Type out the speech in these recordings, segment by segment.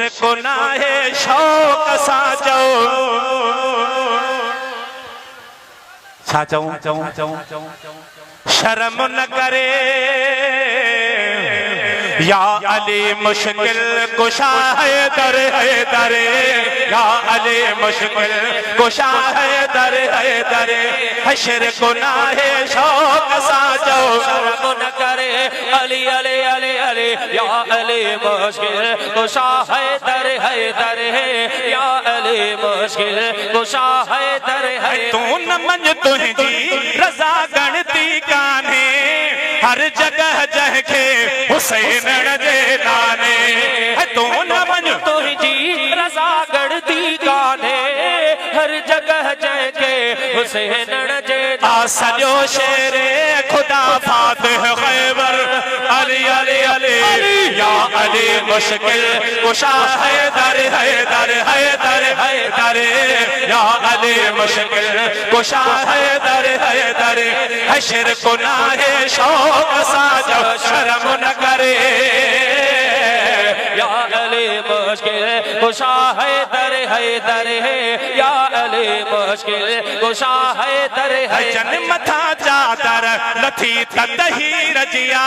हशर को ना है शौक साजो शर्म न करे या अली मुश्किल कुशा है दर या अली मुश्किल कुशा है दर हशर को ना है शौक साजो शर्म न करे अली अली अली अली या अली मुश्किल कुशा है दर या अली मुश्किल कुशा है दर तू न मन तुझी रजा गणती काने हर जगह जहके हुसैन जे नाने तू न मन तुझी रजा गणती काने हर जगह जहके हुसैन जे सजो शेरे खुदा फातिह खैबर अली अली अली या अली मुश्किल कुशा है दर या अली मुश्किल कुशा है दर हशर को ना है शौक साजो शर्म न करे या अली मुश्किल कुशा है दर या अली मुश्किल कुशा है दर जन मथा चादर लथी तही रजिया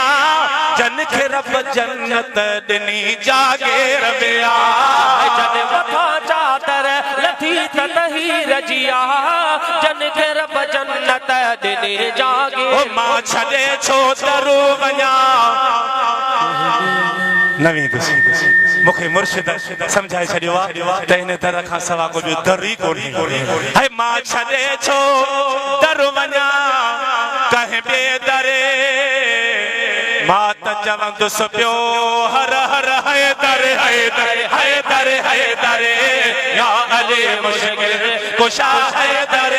जन खे रब जन्नत दिनी जागे रबिया जन मथा चादर लथी तही रजिया जन खे रब जन्नत दिनी जागे ओ मां छदे छो दरू वञा नवी मुखे मुर्शिद समझाए छड़ियो त इन दर खां सवा को दर ई कोन्हे है मां छदे छो दर वञा कहे बे दरे मां त चवंदुस पियो हर हर है दर या अली मुश्किल कुशा है दर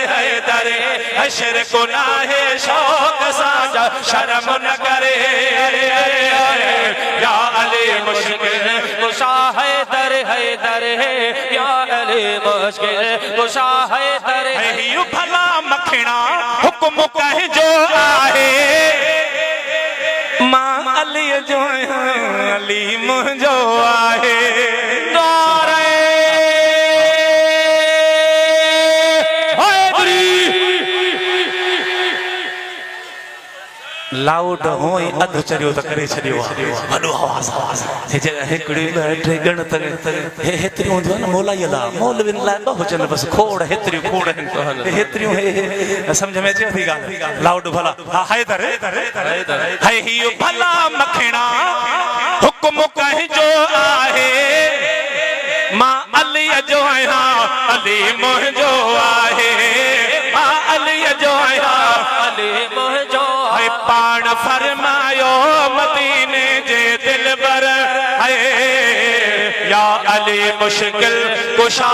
हशर को ना है शौक साजा शर्म न करे या अली मुश्किल कुशा है दर या अली मुश्किल कुशा है दर यू भला मखिणा हुक्म कह जो आहे मां अली जो अली मुंहिंजो आहे लाउड हो अध चरियो त करे छडियो वडो आवाज हे जगह हिकड़ी बैठे गण त हे हेतरी होंदो न मौलाईला मौलविन ला न होचन बस खोड़ हेतरी खोड़ हेतरी हे समझ में अचे थी गाल लाउड भला हाय दर हाय ही भला मखिणा हुक्म कह जो आहे मां अली जो आया अली मुंहिंजो आहे मां अली जो आया अली मुंहिंजो पाण फरमायो मदीने जे दिल बर है या अली मुश्किल कुशा